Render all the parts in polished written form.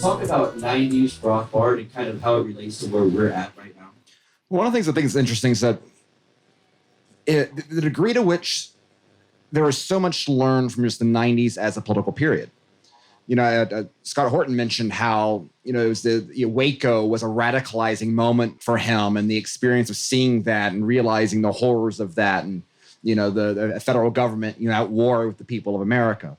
talk about 90s Rothbard and kind of how it relates to where we're at right now? One of the things I think is interesting is that the degree to which there is so much to learn from just the 90s as a political period. Scott Horton mentioned how, it was Waco was a radicalizing moment for him, and the experience of seeing that and realizing the horrors of that, and, the federal government, at war with the people of America.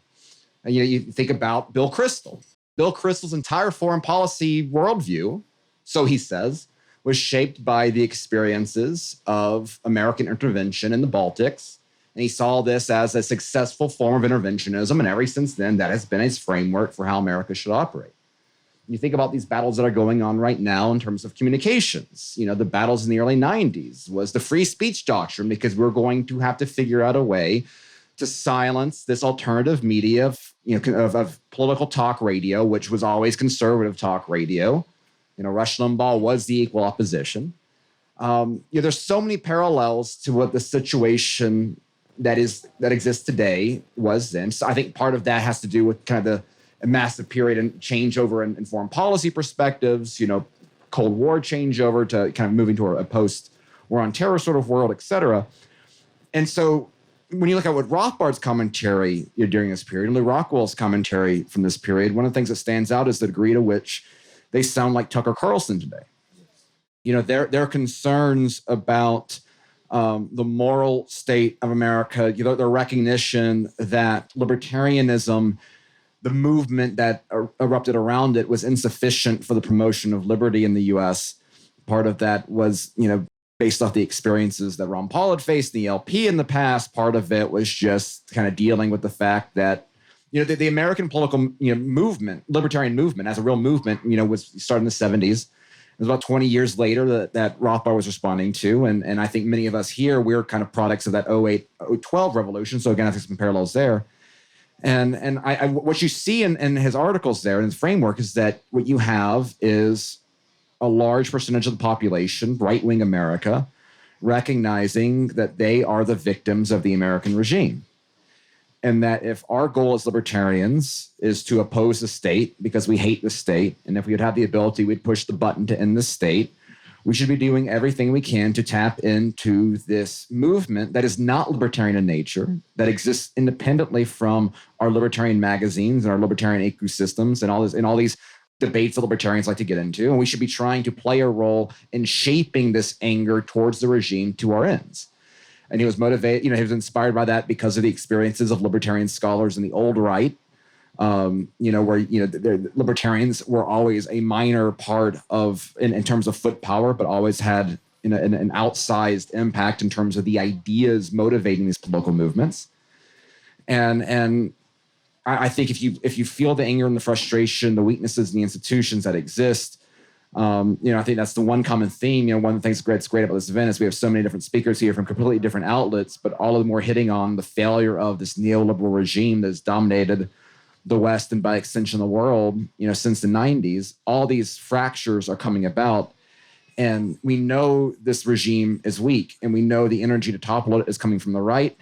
And, you think about Bill Kristol. Bill Kristol's entire foreign policy worldview, so he says, was shaped by the experiences of American intervention in the Baltics. And he saw this as a successful form of interventionism. And ever since then, that has been his framework for how America should operate. You think about these battles that are going on right now in terms of communications. The battles in the early 90s was the free speech doctrine, because we're going to have to figure out a way to silence this alternative media of political talk radio, which was always conservative talk radio. Rush Limbaugh was the equal opposition. There's so many parallels to what the situation that exists today was then. So I think part of that has to do with kind of the massive period and changeover in foreign policy perspectives, Cold War changeover to kind of moving to a post-war on terror sort of world, et cetera. And so when you look at what Rothbard's commentary during this period, and Lew Rockwell's commentary from this period, one of the things that stands out is the degree to which they sound like Tucker Carlson today. Their concerns about the moral state of America, their recognition that libertarianism, the movement that erupted around it, was insufficient for the promotion of liberty in the U.S. Part of that was, based off the experiences that Ron Paul had faced in the LP in the past. Part of it was just kind of dealing with the fact that, the American political movement, libertarian movement as a real movement, was started in the 70s. It was about 20 years later that Rothbard was responding to. And I think many of us here, we're kind of products of that 08, 012 revolution. So again, I think some parallels there. And what you see in his articles there, in his framework, is that what you have is a large percentage of the population, right-wing America, recognizing that they are the victims of the American regime. And that if our goal as libertarians is to oppose the state because we hate the state, and if we would have the ability, we'd push the button to end the state, we should be doing everything we can to tap into this movement that is not libertarian in nature, that exists independently from our libertarian magazines and our libertarian ecosystems and all these debates that libertarians like to get into. And we should be trying to play a role in shaping this anger towards the regime to our ends. And he was motivated, he was inspired by that because of the experiences of libertarian scholars in the old right, where, the libertarians were always a minor part of, in terms of foot power, but always had an outsized impact in terms of the ideas motivating these political movements. And I think if you feel the anger and the frustration, the weaknesses in the institutions that exist, I think that's the one common theme. One of the things that's great about this event is we have so many different speakers here from completely different outlets, but all of them were hitting on the failure of this neoliberal regime that's dominated the West and by extension the world, since the 90s. All these fractures are coming about, and we know this regime is weak, and we know the energy to topple it is coming from the right,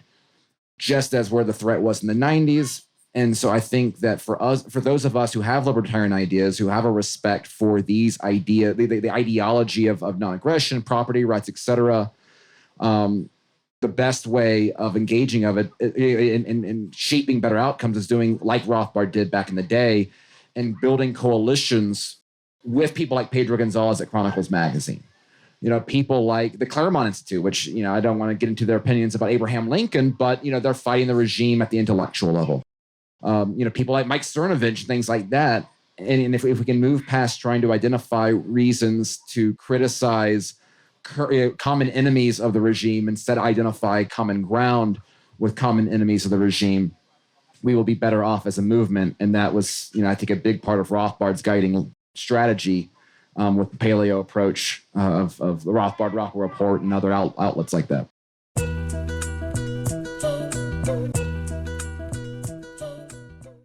just as where the threat was in the 90s. And so I think that for those of us who have libertarian ideas, who have a respect for these ideas, the ideology of non-aggression, property rights, et cetera, the best way of engaging of it in shaping better outcomes is doing like Rothbard did back in the day, and building coalitions with people like Pedro Gonzalez at Chronicles Magazine. People like the Claremont Institute, which, I don't want to get into their opinions about Abraham Lincoln, but, they're fighting the regime at the intellectual level. People like Mike Cernovich, things like that. And if we can move past trying to identify reasons to criticize common enemies of the regime, instead identify common ground with common enemies of the regime, we will be better off as a movement. And that was, I think, a big part of Rothbard's guiding strategy with the paleo approach of the Rothbard Rockwell Report and other outlets like that.